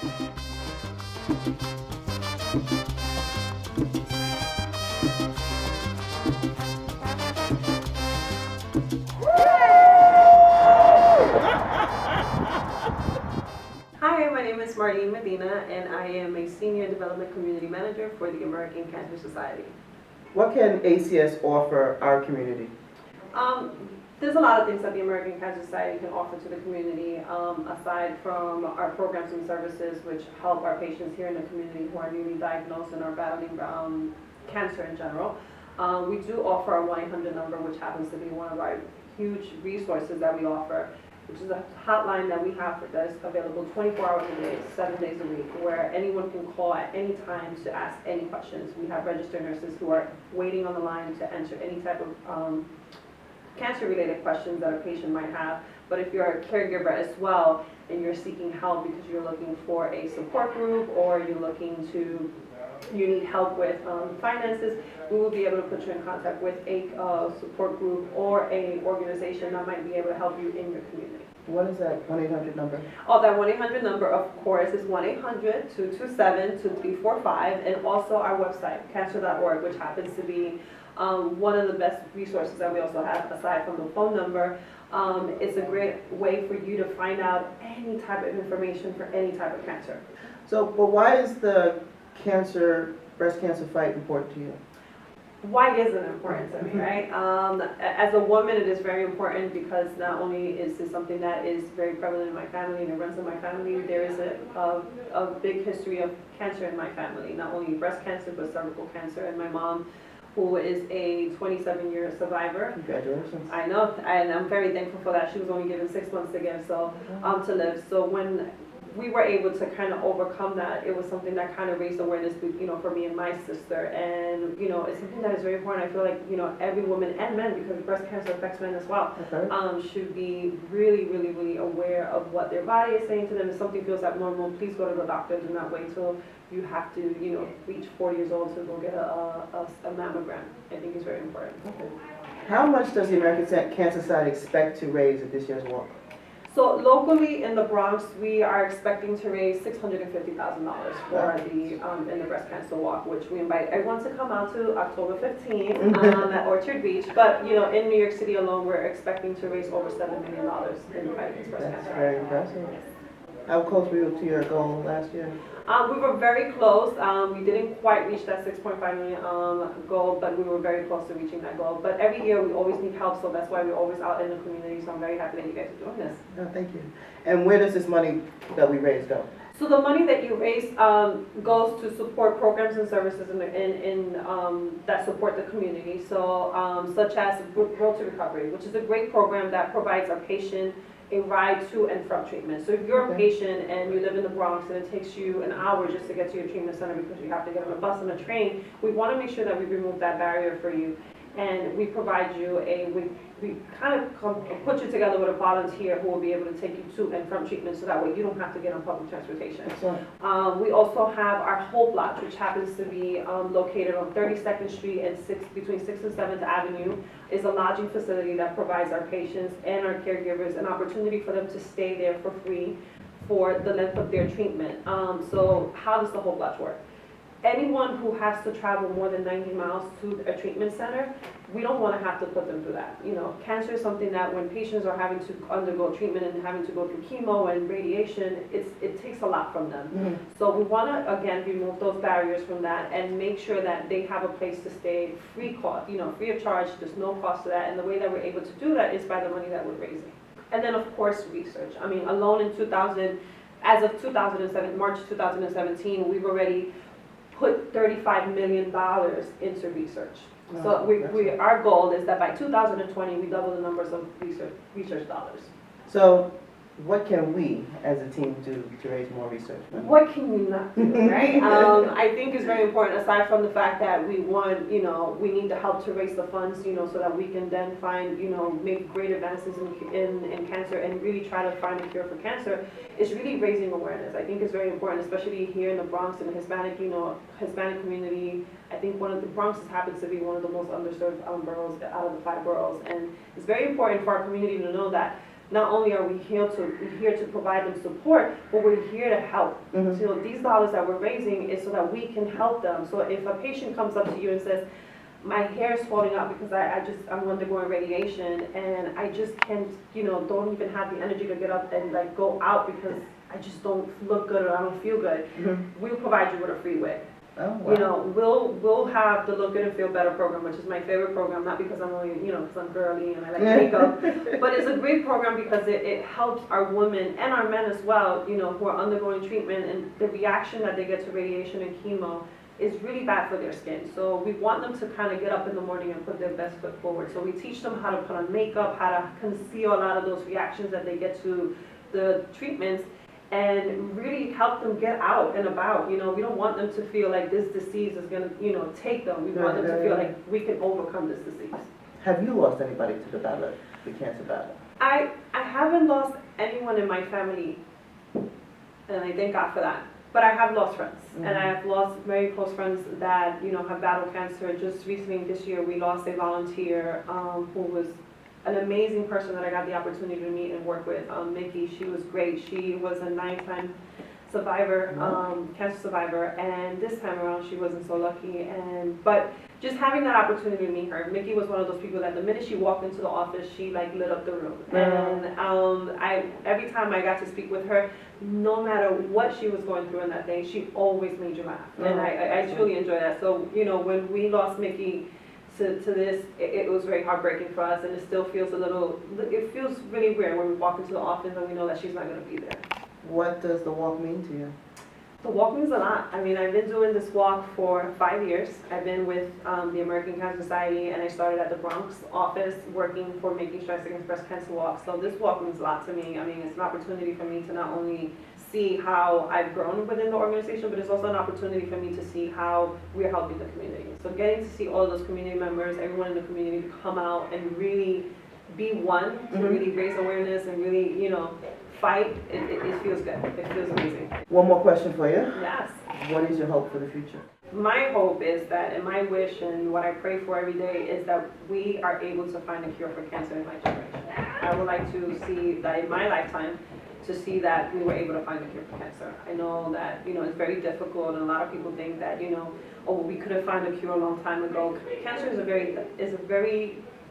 Hi, my name is Marlene Medina, and I am a Senior Development Community Manager for the American Cancer Society. What can ACS offer our community? There's a lot of things that the American Cancer Society can offer to the community, aside from our programs and services which help our patients here in the community who are newly diagnosed and are battling cancer in general. We do offer a 1-800 number, which happens to be one of our huge resources that we offer, which is a hotline that we have that is available 24 hours a day, 7 days a week, where anyone can call at any time to ask any questions. We have registered nurses who are waiting on the line to answer any type of cancer-related questions that a patient might have. But if you're a caregiver as well and you're seeking help because you're looking for a support group or you need help with finances, we will be able to put you in contact with a support group or a organization that might be able to help you in your community. What is that 1-800 number? Oh, that 1-800 number, of course, is 1-800-227-2345, and also our website, cancer.org, which happens to be one of the best resources that we also have aside from the phone number. It's a great way for you to find out any type of information for any type of cancer. So, but why is the breast cancer fight important to you? Why is it important to me, right? As a woman, it is very important because not only is this something that is very prevalent in my family and it runs in my family, there is a big history of cancer in my family, not only breast cancer, but cervical cancer. And my mom, who is a 27-year survivor. Congratulations. I know, and I'm very thankful for that. She was only given 6 months to live, to live. So when we were able to kind of overcome that, it was something that kind of raised awareness, for me and my sister. And, it's something that is very important. I feel like, every woman and men, because breast cancer affects men as well, Okay. should be really, really, really aware of what their body is saying to them. If something feels abnormal, please go to the doctor. Do not wait till you have to, reach 40 years old to go get a mammogram. I think it's very important. Okay. How much does the American Cancer Society expect to raise at this year's walk? So locally in the Bronx, we are expecting to raise $650,000 for in the breast cancer walk, which we invite everyone to come out to October 15th at Orchard Beach. But in New York City alone, we're expecting to raise over $7 million in the fight against breast That's cancer. very impressive. How close were you to your goal last year? We were very close. We didn't quite reach that 6.5 million goal, but we were very close to reaching that goal. But every year we always need help, so that's why we're always out in the community. So I'm very happy that you guys are doing this. Oh, thank you. And where does this money that we raise go? So the money that you raise goes to support programs and services that support the community. So such as Road to Recovery, which is a great program that provides our patient a ride to and from treatment. So if you're a patient and you live in the Bronx and it takes you an hour just to get to your treatment center because you have to get on a bus and a train, we want to make sure that we remove that barrier for you. And we provide you we kind of put you together with a volunteer who will be able to take you to and from treatment so that way you don't have to get on public transportation. We also have our Hope Lodge, which happens to be located on 32nd Street and between 6th and 7th Avenue. Is a lodging facility that provides our patients and our caregivers an opportunity for them to stay there for free for the length of their treatment. So how does the Hope Lodge work? Anyone who has to travel more than 90 miles to a treatment center, we don't want to have to put them through that. Cancer is something that when patients are having to undergo treatment and having to go through chemo and radiation, it takes a lot from them. Mm-hmm. So we want to, again, remove those barriers from that and make sure that they have a place to stay free of charge. There's no cost to that. And the way that we're able to do that is by the money that we're raising. And then, of course, research. Alone in as of March 2017, we've already put $35 million into research. So our goal is that by 2020, we double the numbers of research dollars. So what can we as a team do to raise more research money? What can we not do, right? I think it's very important, aside from the fact that we need the help to raise the funds, so that we can then find, make great advances in cancer and really try to find a cure for cancer, is really raising awareness. I think it's very important, especially here in the Bronx and the Hispanic community. I think the Bronx happens to be one of the most underserved boroughs out of the 5 boroughs, and it's very important for our community to know that not only are we here to provide them support, but we're here to help. Mhm. So these dollars that we're raising is so that we can help them. So if a patient comes up to you and says, my hair is falling out because I'm undergoing radiation and I just can't, don't even have the energy to get up and like go out because I just don't look good or I don't feel good, Mhm. we'll provide you with a free wig. Oh, wow. We'll have the Look Good and Feel Better program, which is my favorite program, not because I'm only, because I'm girly and I like makeup, but it's a great program because it helps our women and our men as well, who are undergoing treatment, and the reaction that they get to radiation and chemo is really bad for their skin. So we want them to kind of get up in the morning and put their best foot forward. So we teach them how to put on makeup, how to conceal a lot of those reactions that they get to the treatments, and really help them get out and about. We don't want them to feel like this disease is going to, take them. We want them to feel like we can overcome this disease. Have you lost anybody to the ballot, the cancer ballot? I haven't lost anyone in my family, and I thank God for that. But I have lost friends, and I have lost very close friends that, have battled cancer. Just recently this year, we lost a volunteer who was an amazing person that I got the opportunity to meet and work with, Mickey. She was great. She was a 9-time survivor, cancer survivor, and this time around she wasn't so lucky. But just having that opportunity to meet her, Mickey was one of those people that the minute she walked into the office, she like lit up the room. And every time I got to speak with her, no matter what she was going through in that day, she always made you laugh, and I truly enjoy that. So when we lost Mickey to this, it was very heartbreaking for us, and it still feels it feels really weird when we walk into the office and we know that she's not going to be there. What does the walk mean to you? The walk means a lot. I mean, I've been doing this walk for 5 years. I've been with the American Cancer Society, and I started at the Bronx office working for Making Strides Against Breast Cancer Walk. So this walk means a lot to me. I mean, it's an opportunity for me to not only see how I've grown within the organization, but it's also an opportunity for me to see how we're helping the community. So getting to see all of those community members, everyone in the community to come out and really be one, to really raise awareness and really, fight, it feels good. It feels amazing. One more question for you. Yes. What is your hope for the future? My hope is that, and my wish and what I pray for every day is that we are able to find a cure for cancer in my generation. I would like to see that in my lifetime, to see that we were able to find a cure for cancer. I know that, it's very difficult, and a lot of people think that, we could have found a cure a long time ago. Cancer is a very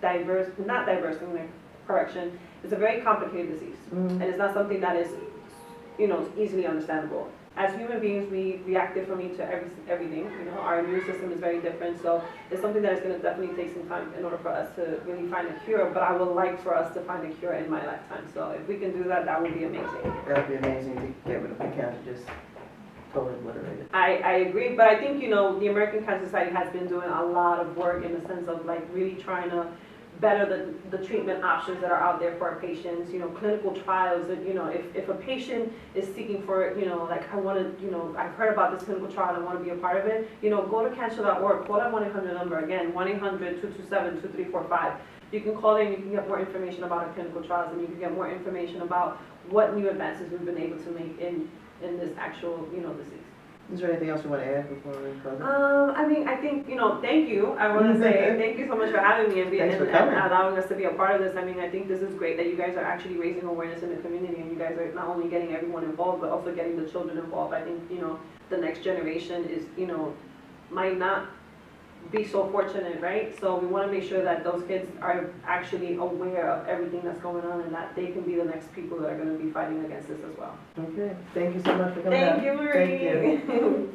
diverse, not diverse in my correction, it's a very complicated disease. And it's not something that is, easily understandable. As human beings, we react differently to everything. Our immune system is very different, so it's something that is going to definitely take some time in order for us to really find a cure. But I would like for us to find a cure in my lifetime. So if we can do that, that would be amazing. That would be amazing to get rid of the cancer, just totally obliterated. I agree, but I think, the American Cancer Society has been doing a lot of work in the sense of like really trying to better the treatment options that are out there for our patients, clinical trials, that, if a patient is seeking for, like I want to, I've heard about this clinical trial, I want to be a part of it, go to cancer.org, call that 1-800 number, again, 1-800-227-2345. You can call in, you can get more information about our clinical trials, and you can get more information about what new advances we've been able to make in this actual, disease. Is there anything else you want to add before we close? I think, thank you. I want to say thank you so much for having me and allowing us to be a part of this. I mean, I think this is great that you guys are actually raising awareness in the community, and you guys are not only getting everyone involved, but also getting the children involved. I think, the next generation is, might not be so fortunate, right? So we want to make sure that those kids are actually aware of everything that's going on, and that they can be the next people that are going to be fighting against this as well. Okay. Thank you so much for coming Thank out. you, Marie. Thank you.